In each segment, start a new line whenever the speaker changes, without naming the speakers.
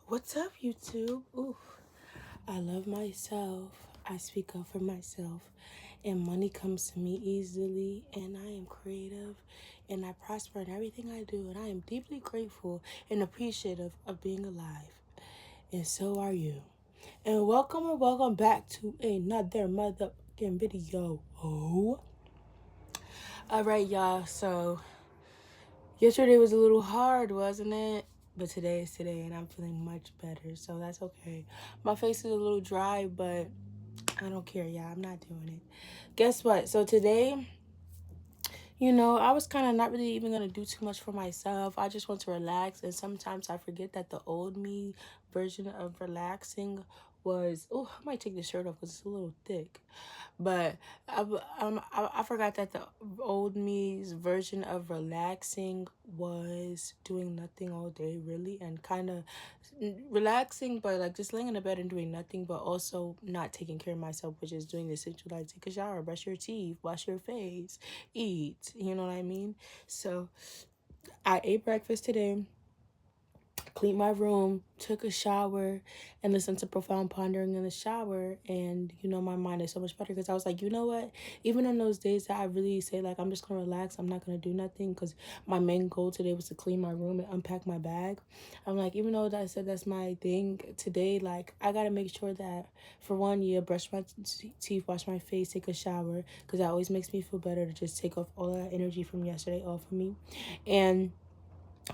What's up, YouTube? Ooh, I love myself. I speak up for myself, and money comes to me easily, and I am creative, and I prosper in everything I do, and I am deeply grateful and appreciative of being alive. And so are you. And welcome back to another motherfucking video. Oh, all right, y'all. So yesterday was a little hard, wasn't it? But today is today, and I'm feeling much better, so that's okay. My face is a little dry, but I don't care, yeah, I'm not doing it. Guess what? So today, I was kind of not really even going to do too much for myself. I just want to relax, and sometimes I forget that the old me version of relaxing was, oh, I might take this shirt off because it's a little thick. But I forgot that the old me's version of relaxing was doing nothing all day, really, and kind of relaxing, but like just laying in the bed and doing nothing, but also not taking care of myself, which is doing the essential, like take a shower, brush your teeth, wash your face, eat. You know what I mean? So I ate breakfast today, cleaned my room, took a shower, and listened to profound pondering in the shower. And my mind is so much better because I was like, you know what? Even on those days that I really say like I'm just gonna relax, I'm not gonna do nothing because my main goal today was to clean my room and unpack my bag. I'm like, even though that I said that's my thing today, like I gotta make sure that for one year, brush my teeth, wash my face, take a shower, because that always makes me feel better to just take off all that energy from yesterday off of me, and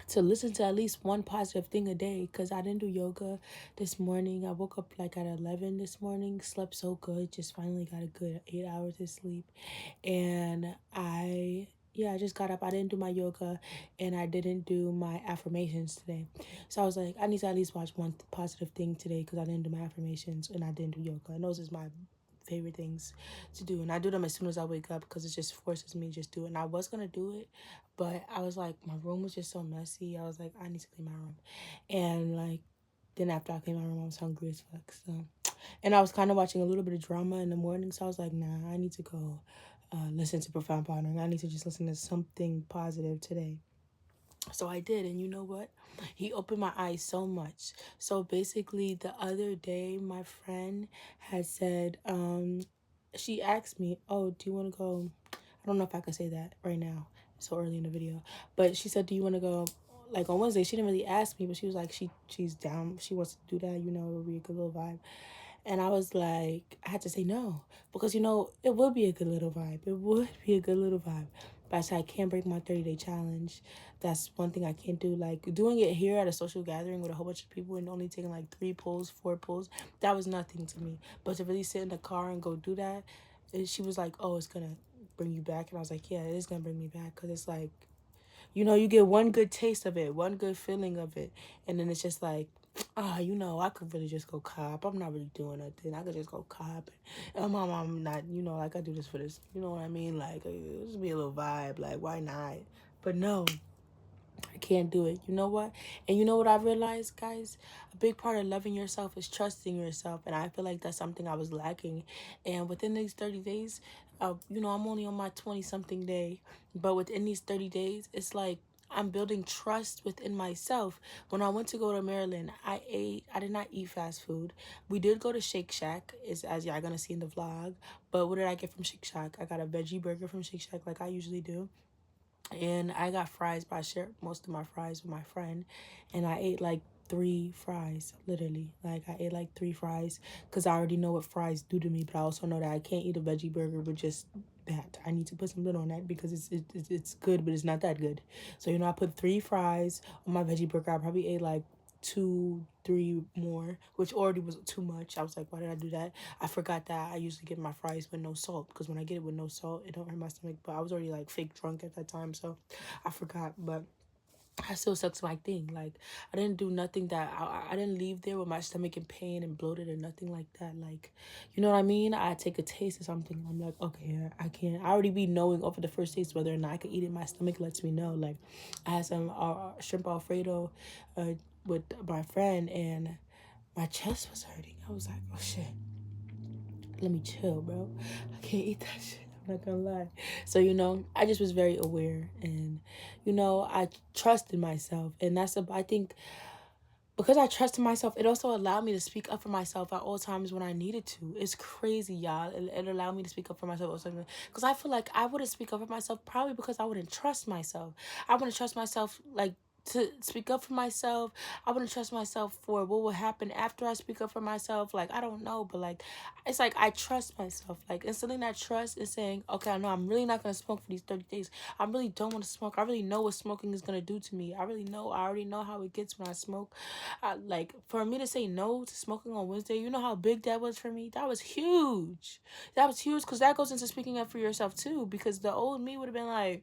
to listen to at least one positive thing a day, because I didn't do yoga this morning. I woke up like at 11 this morning, slept so good, just finally got a good 8 hours of sleep. And I just got up. I didn't do my yoga and I didn't do my affirmations today. So I was like, I need to at least watch one positive thing today because I didn't do my affirmations and I didn't do yoga. And those is my favorite things to do, and I do them as soon as I wake up because it just forces me to just do it. And I was gonna do it, but I was like, my room was just so messy. I was like, I need to clean my room. And like, then after I cleaned my room, I was hungry as fuck. So, and I was kind of watching a little bit of drama in the morning. So I was like, nah, I need to go listen to Profound Pondering. I need to just listen to something positive today. So I did, and you know what? He opened my eyes so much. So basically, the other day, my friend had said, she asked me, oh, do you want to go? I don't know if I could say that right now, so early in the video. But she said, do you want to go? Like on Wednesday, she didn't really ask me, but she was like, she's down. She wants to do that. It would be a good little vibe. And I was like, I had to say no because it would be a good little vibe. It would be a good little vibe. But I said I can't break my 30-day challenge. That's one thing I can't do. Like doing it here at a social gathering with a whole bunch of people and only taking like 3 pulls, 4 pulls, that was nothing to me. But to really sit in the car and go do that, she was like, oh, it's gonna bring you back. And I was like, yeah, it is gonna bring me back because it's like, you get one good taste of it, one good feeling of it, and then it's just like, I could really just go cop. I'm not really doing nothing. I could just go cop. And my mom not, like I do this for this. You know what I mean? Like, it just be a little vibe. Like, why not? But no, I can't do it. You know what? And you know what I realized, guys? A big part of loving yourself is trusting yourself. And I feel like that's something I was lacking. And within these 30 days, I'm only on my 20-something day. But within these 30 days, it's like I'm building trust within myself. When I went to go to Maryland, I did not eat fast food. We did go to Shake Shack, as y'all gonna see in the vlog. But what did I get from Shake Shack? I got a veggie burger from Shake Shack like I usually do. And I got fries, but I shared most of my fries with my friend. And I ate like 3 fries, literally. Like, I ate like 3 fries because I already know what fries do to me. But I also know that I can't eat a veggie burger with just that. I need to put some lid on that because it's good, but it's not that good. So, I put 3 fries on my veggie burger. I probably ate like 2, 3 more, which already was too much. I was like, why did I do that? I forgot that I usually get my fries with no salt because when I get it with no salt, it don't hurt my stomach. But I was already like fake drunk at that time, so I forgot. But I still stuck to my thing. Like, I didn't do nothing that I didn't leave there with my stomach in pain and bloated or nothing like that. Like, you know what I mean? I take a taste of something and I'm like, okay, I can't. I already be knowing over the first taste whether or not I can eat it. My stomach lets me know. Like, I had some shrimp Alfredo with my friend and my chest was hurting. I was like, oh shit, let me chill, bro. I can't eat that shit. I'm not gonna lie. So, I just was very aware and, I trusted myself. And I think because I trusted myself, it also allowed me to speak up for myself at all times when I needed to. It's crazy, y'all. It allowed me to speak up for myself also, because I feel like I wouldn't speak up for myself probably because I wouldn't trust myself. I wouldn't trust myself, like, to speak up for myself. I wouldn't trust myself for what will happen after I speak up for myself. Like, I don't know, but like, it's like I trust myself. Like, instilling that trust is saying, okay, I know I'm really not gonna smoke for these 30 days. I really don't want to smoke. I really know what smoking is gonna do to me. I really know. I already know how it gets when I smoke. Like, for me to say no to smoking on Wednesday, you know how big that was for me? That was huge. That was huge, because that goes into speaking up for yourself too. Because the old me would have been like,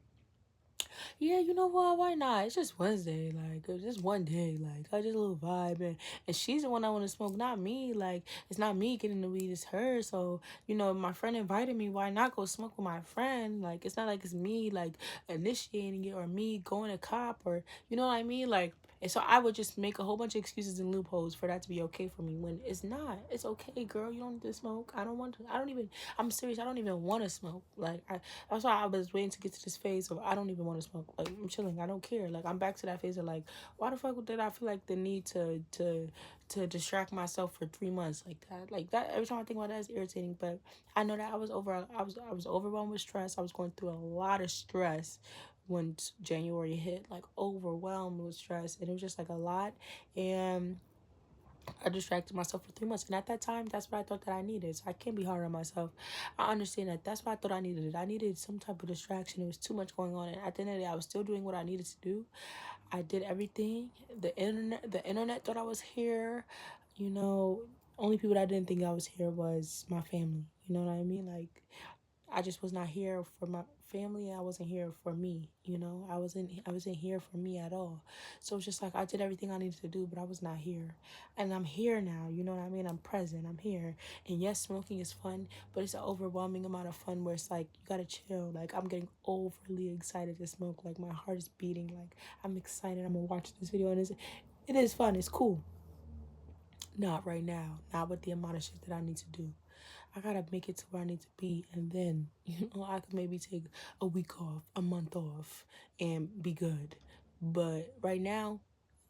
yeah, you know what? Why not? It's just Wednesday. Like, it's just one day. Like, I just a little vibe. And she's the one I want to smoke, not me. Like, it's not me getting the weed, it's her. So, my friend invited me. Why not go smoke with my friend? Like, it's not like it's me, like, initiating it or me going to cop or, you know what I mean? Like, and so I would just make a whole bunch of excuses and loopholes for that to be okay for me when it's not. It's okay, girl. You don't need to smoke. I don't want to. I don't even. I'm serious. I don't even want to smoke. Like, that's why I was waiting to get to this phase of I don't even want to smoke. Like, I'm chilling. I don't care. Like, I'm back to that phase of like, why the fuck did I feel like the need to distract myself for 3 months like that? Like that. Every time I think about that, it's irritating. But I know that I was overwhelmed with stress. I was going through a lot of stress when January hit, like overwhelmed with stress, and it was just like a lot. And I distracted myself for 3 months. And at that time, that's what I thought that I needed. So I can't be hard on myself. I understand that. That's what I thought I needed. I needed some type of distraction. It was too much going on. And at the end of the day, I was still doing what I needed to do. I did everything. The internet thought I was here. You know, only people that didn't think I was here was my family. You know what I mean? Like, I just was not here for my family. I wasn't here for me, I wasn't here for me at all. So it's just like I did everything I needed to do, but I was not here. And I'm here now, you know what I mean? I'm present. I'm here. And yes, smoking is fun, but it's an overwhelming amount of fun where it's like you gotta chill. Like, I'm getting overly excited to smoke. Like, my heart is beating. Like, I'm excited. I'm gonna watch this video, and it is fun. It's cool. Not right now. Not with the amount of shit that I need to do. I gotta make it to where I need to be, and then I could maybe take a week off, a month off, and be good. But right now,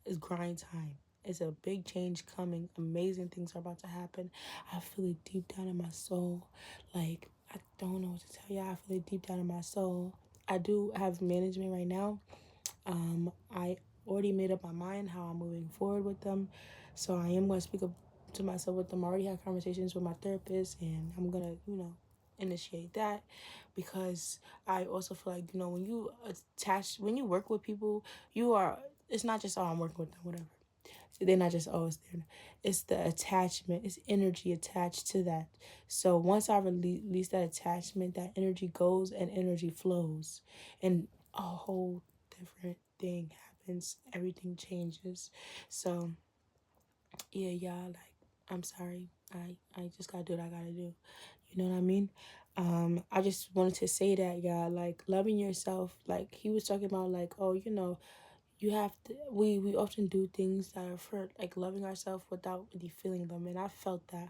it's grind time. It's a big change coming. Amazing things are about to happen. I feel it deep down in my soul. Like, I don't know what to tell you. I feel it deep down in my soul. I do have management right now. I already made up my mind how I'm moving forward with them. So I am going to speak up to myself with them. I already had conversations with my therapist, and I'm going to, initiate that, because I also feel like, when you work with people, it's not just, oh, I'm working with them, whatever. They're not just, oh, it's there. It's the attachment. It's energy attached to that. So once I release that attachment, that energy goes and energy flows. And a whole different thing happens. Everything changes. So, yeah, y'all, like, I'm sorry. I just gotta do what I gotta do. You know what I mean? I just wanted to say that, y'all, like, loving yourself, like, he was talking about, like, oh, you have to we often do things that are for like loving ourselves without really feeling them, and I felt that.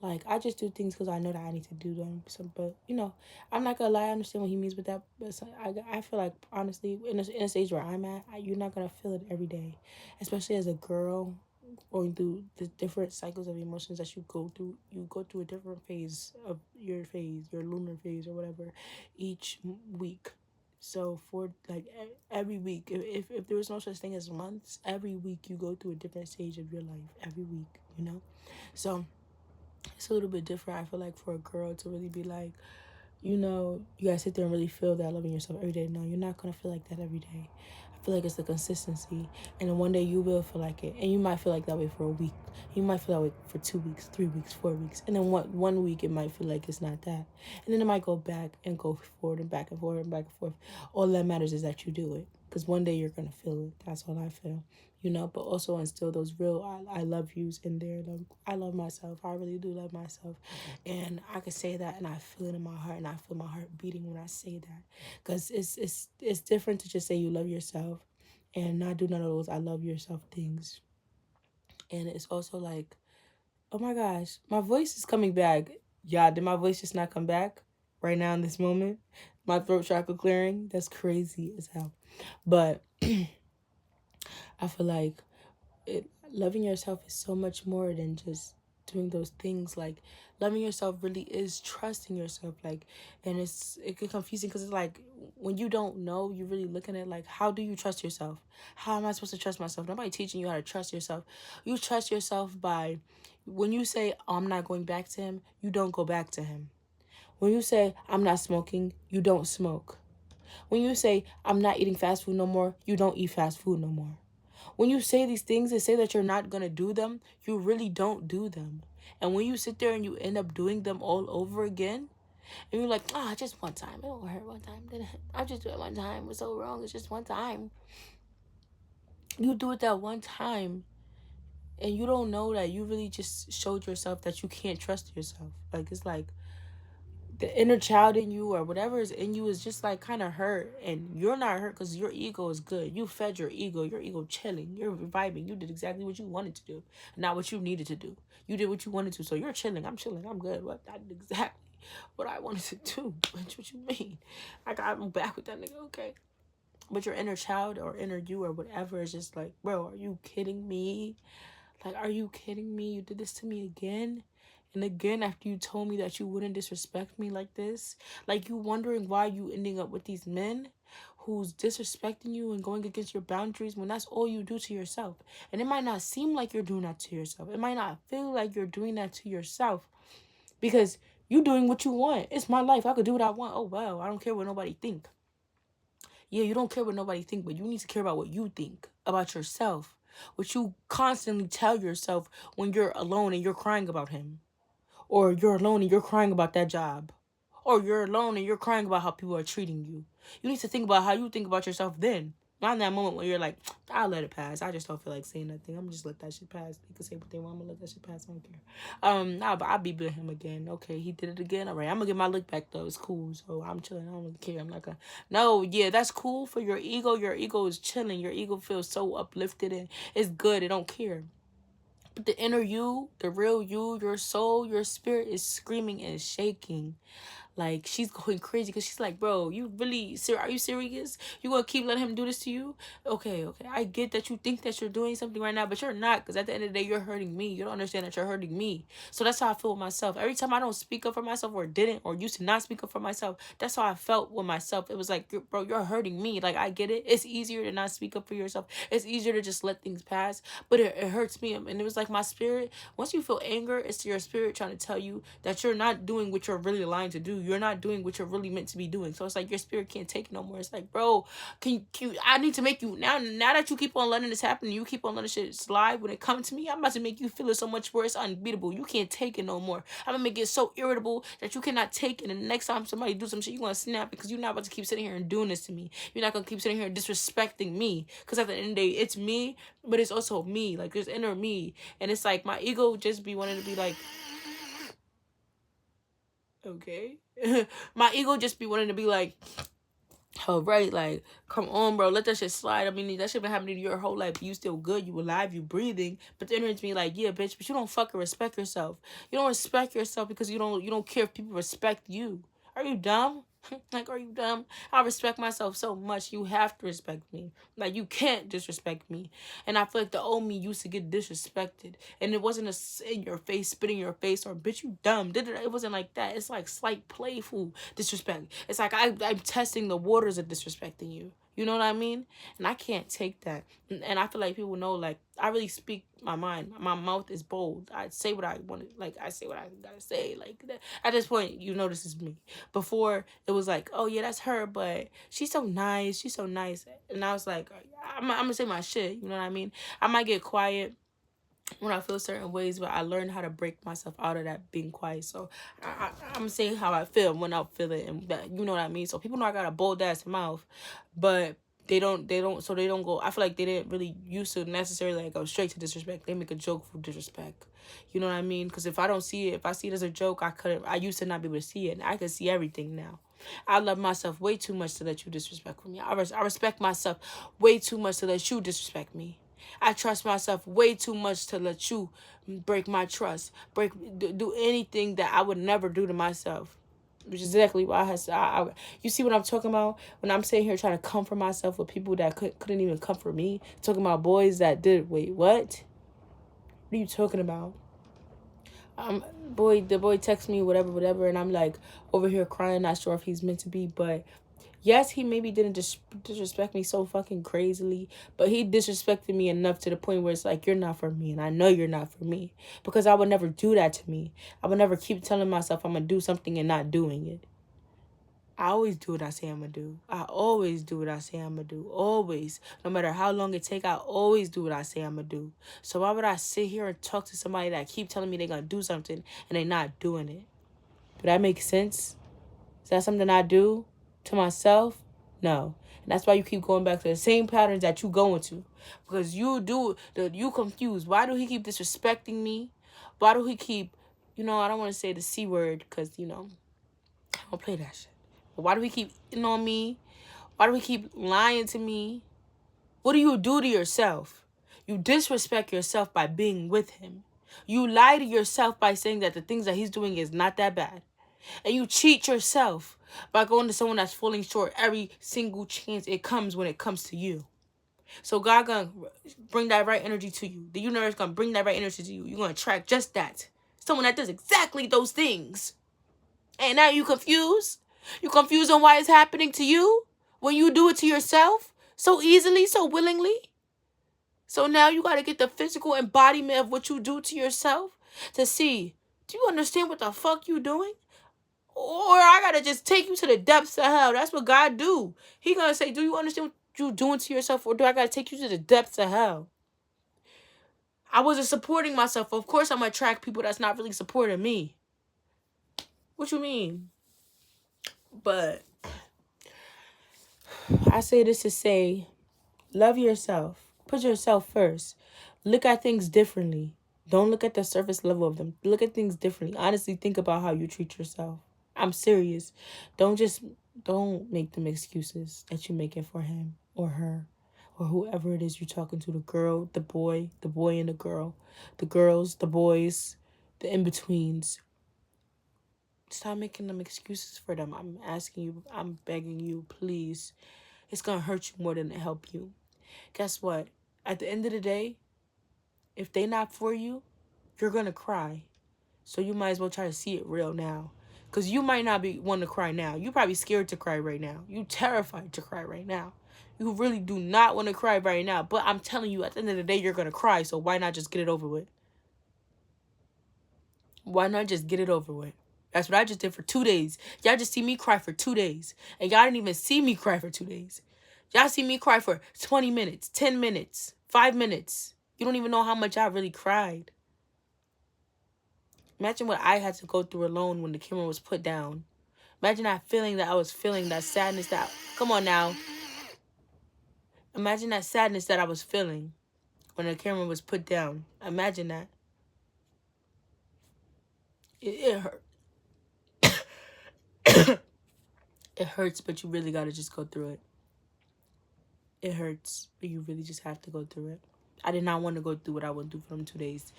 Like, I just do things because I know that I need to do them. So, but I'm not gonna lie, I understand what he means with that. But I feel like, honestly, in a stage where I'm at, you're not gonna feel it every day, especially as a girl going through the different cycles of emotions that you go through. You go through a different phase, your lunar phase or whatever, each week. So for like every week, if there was no such thing as months, every week you go through a different stage of your life every week. So it's a little bit different, I feel like, for a girl to really be like, you gotta sit there and really feel that loving yourself every day. No, you're not gonna feel like that every day. I feel like it's the consistency. And then one day you will feel like it. And you might feel like that way for a week. You might feel that way for 2 weeks, 3 weeks, 4 weeks. And then one week it might feel like it's not that. And then it might go back and go forward and back and forward and back and forth. All that matters is that you do it. Because one day you're gonna feel it. That's all I feel. But also instill those real I love yous in there. Like, I love myself. I really do love myself. And I can say that, and I feel it in my heart, and I feel my heart beating when I say that. Because it's different to just say you love yourself and not do none of those I love yourself things. And it's also like, oh my gosh, my voice is coming back. Yeah, did my voice just not come back right now in this moment? My throat chakra clearing? That's crazy as hell. But I feel like loving yourself is so much more than just doing those things. Like, loving yourself really is trusting yourself. Like, and it get confusing because it's like when you don't know, you're really looking at like, how do you trust yourself? How am I supposed to trust myself? Nobody teaching you how to trust yourself. You trust yourself by when you say, I'm not going back to him, you don't go back to him. When you say, I'm not smoking, you don't smoke. When you say, I'm not eating fast food no more, you don't eat fast food no more. When you say these things and say that you're not going to do them, you really don't do them. And when you sit there and you end up doing them all over again, and you're like, just one time. It won't hurt one time. I'll just do it one time. It's so wrong. It's just one time. You do it that one time, and you don't know that you really just showed yourself that you can't trust yourself. Like, it's like, the inner child in you or whatever is in you is just like kind of hurt, and you're not hurt because your ego is good. You fed your ego chilling, you're vibing, you did exactly what you wanted to do, not what you needed to do. You did what you wanted to, so you're chilling. I'm chilling, I'm good. What? I did exactly what I wanted to do. What you mean? I got back with that nigga. Okay. But your inner child or inner you or whatever is just like, bro, are you kidding me? Like, are you kidding me? You did this to me again? And again, after you told me that you wouldn't disrespect me like this. Like, you wondering why you ending up with these men who's disrespecting you and going against your boundaries when that's all you do to yourself. And it might not seem like you're doing that to yourself. It might not feel like you're doing that to yourself because you doing what you want. It's my life. I could do what I want. Oh, wow. I don't care what nobody think. Yeah, you don't care what nobody think, but you need to care about what you think about yourself. What you constantly tell yourself when you're alone and you're crying about him. Or you're alone and you're crying about that job. Or you're alone and you're crying about how people are treating you. You need to think about how you think about yourself then. Not in that moment when you're like, I'll let it pass. I just don't feel like saying nothing. I'm just let that shit pass. They can say what they want. I'm gonna let that shit pass. I don't care. But I'll be with him again. Okay, he did it again. All right, I'm gonna get my look back though. It's cool. So I'm chilling. I don't really care. I'm not gonna. No, yeah, that's cool for your ego. Your ego is chilling. Your ego feels so uplifted and it's good. It don't care. But the inner you, the real you, your soul, your spirit is screaming and shaking. Like, she's going crazy because she's like, bro, you really, are you serious? You gonna keep letting him do this to you? Okay. I get that you think that you're doing something right now, but you're not, because at the end of the day, you're hurting me. You don't understand that you're hurting me. So that's how I feel with myself. Every time I don't speak up for myself or didn't or used to not speak up for myself, that's how I felt with myself. It was like, bro, you're hurting me. Like, I get it. It's easier to not speak up for yourself. It's easier to just let things pass, but it hurts me. And it was like my spirit, once you feel anger, it's your spirit trying to tell you that you're not doing what you're really aligned to do. You're not doing what you're really meant to be doing. So it's like your spirit can't take it no more. It's like, bro, can you I need to make you now that you keep on letting this happen, you keep on letting shit slide. When it comes to me, I'm about to make you feel it so much worse, unbeatable. You can't take it no more. I'm gonna make it so irritable that you cannot take it. And the next time somebody do some shit, you gonna snap because you're not about to keep sitting here and doing this to me. You're not gonna keep sitting here and disrespecting me. Because at the end of the day, it's me, but it's also me. Like, there's inner me. And it's like my ego just be wanting to be like, okay. My ego just be wanting to be like, oh, right, like, come on, bro, let that shit slide. I mean, that shit been happening to you your whole life. You still good, you alive, you breathing. But the energy me like, yeah, bitch, but you don't fucking respect yourself. You don't respect yourself because you don't care if people respect you. Are you dumb? Like, are you dumb? I respect myself so much. You have to respect me. Like, you can't disrespect me. And I feel like the old me used to get disrespected. And it wasn't a in your face, spit in your face, or bitch, you dumb. It wasn't like that. It's like slight playful disrespect. It's like I'm testing the waters of disrespecting you. You know what I mean? And I can't take that. And I feel like people know, like, I really speak my mind. My mouth is bold. I say what I want to, like, I say what I gotta say. Like, at this point, you know this is me. Before, it was like, oh, yeah, that's her, but she's so nice. She's so nice. And I was like, I'm gonna say my shit. You know what I mean? I might get quiet when I feel certain ways, but I learned how to break myself out of that being quiet. So I'm saying how I feel when I feel it, and that, you know what I mean. So people know I got a bold ass mouth, but they don't go. I feel like they didn't really used to necessarily like go straight to disrespect. They make a joke for disrespect. You know what I mean? Because if I see it as a joke, I used to not be able to see it, and I can see everything now. I love myself way too much to let you disrespect me. I respect myself way too much to let you disrespect me. I trust myself way too much to let you break my trust, do anything that I would never do to myself. Which is exactly why you see what I'm talking about when I'm sitting here trying to comfort myself with people that couldn't even comfort me. Talking about boys that did, wait, what? What are you talking about? The boy texts me whatever, and I'm like over here crying, not sure if he's meant to be, but yes, he maybe didn't disrespect me so fucking crazily, but he disrespected me enough to the point where it's like, you're not for me, and I know you're not for me, because I would never do that to me. I would never keep telling myself I'm gonna do something and not doing it. I always do what I say I'm gonna do. I always do what I say I'm gonna do. Always. No matter how long it take, I always do what I say I'm gonna do. So why would I sit here and talk to somebody that keep telling me they're gonna do something and they not doing it? Do that make sense? Is that something I do to myself? No. And that's why you keep going back to the same patterns that you go into. Because you confused. Why do he keep disrespecting me? Why do he keep, I don't want to say the C word because, I don't play that shit. But why do he keep eating on me? Why do he keep lying to me? What do you do to yourself? You disrespect yourself by being with him. You lie to yourself by saying that the things that he's doing is not that bad. And you cheat yourself by going to someone that's falling short every single chance it comes when it comes to you. So God gonna bring that right energy to you. The universe gonna bring that right energy to you. You're gonna attract just that. Someone that does exactly those things. And now you confused? You confused on why it's happening to you? When you do it to yourself? So easily, so willingly? So now you gotta get the physical embodiment of what you do to yourself to see, do you understand what the fuck you doing? Or I gotta just take you to the depths of hell. That's what God do. He gonna say, do you understand what you doing to yourself? Or do I gotta take you to the depths of hell? I wasn't supporting myself. Of course I'm gonna attract people that's not really supporting me. What you mean? But I say this to say, love yourself. Put yourself first. Look at things differently. Don't look at the surface level of them. Look at things differently. Honestly, think about how you treat yourself. I'm serious. Don't make them excuses that you're making for him or her or whoever it is you're talking to. The girl, the boy and the girl, the girls, the boys, the in-betweens. Stop making them excuses for them. I'm asking you, I'm begging you, please. It's going to hurt you more than it help you. Guess what? At the end of the day, if they not for you, you're going to cry. So you might as well try to see it real now. Because you might not be wanting to cry now. You're probably scared to cry right now. You terrified to cry right now. You really do not want to cry right now. But I'm telling you, at the end of the day, you're going to cry. So why not just get it over with? Why not just get it over with? That's what I just did for 2 days. Y'all just see me cry for 2 days. And y'all didn't even see me cry for 2 days. Y'all see me cry for 20 minutes, 10 minutes, 5 minutes. You don't even know how much I really cried. Imagine what I had to go through alone when the camera was put down. Imagine that feeling that I was feeling, that sadness that... Come on now. Imagine that sadness that I was feeling when the camera was put down. Imagine that. It hurt. It hurts, but you really gotta just go through it. It hurts, but you really just have to go through it. I did not want to go through what I went through for them 2 days.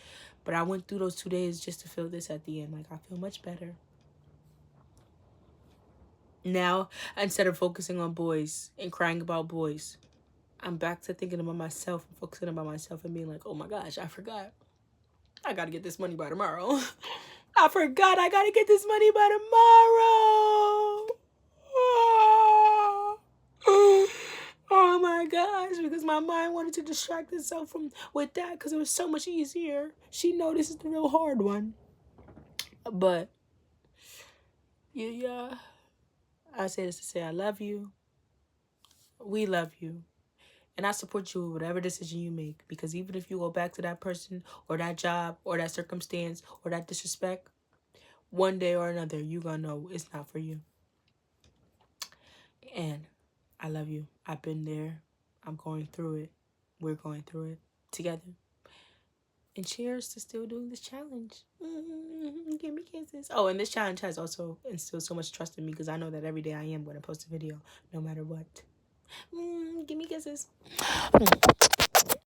But I went through those 2 days just to feel this at the end. Like, I feel much better. Now, instead of focusing on boys and crying about boys, I'm back to thinking about myself and focusing about myself and being like, oh my gosh, I forgot. I gotta get this money by tomorrow. I forgot I gotta get this money by tomorrow. Oh my gosh, because my mind wanted to distract itself with that because it was so much easier. She know this is the real hard one. But, yeah, I say this to say I love you. We love you. And I support you with whatever decision you make. Because even if you go back to that person or that job or that circumstance or that disrespect, one day or another, you're going to know it's not for you. And I love you. I've been there. I'm going through it. We're going through it together. And cheers to still doing this challenge. Give me kisses. Oh, and this challenge has also instilled so much trust in me because I know that every day I am going to post a video no matter what. Give me kisses.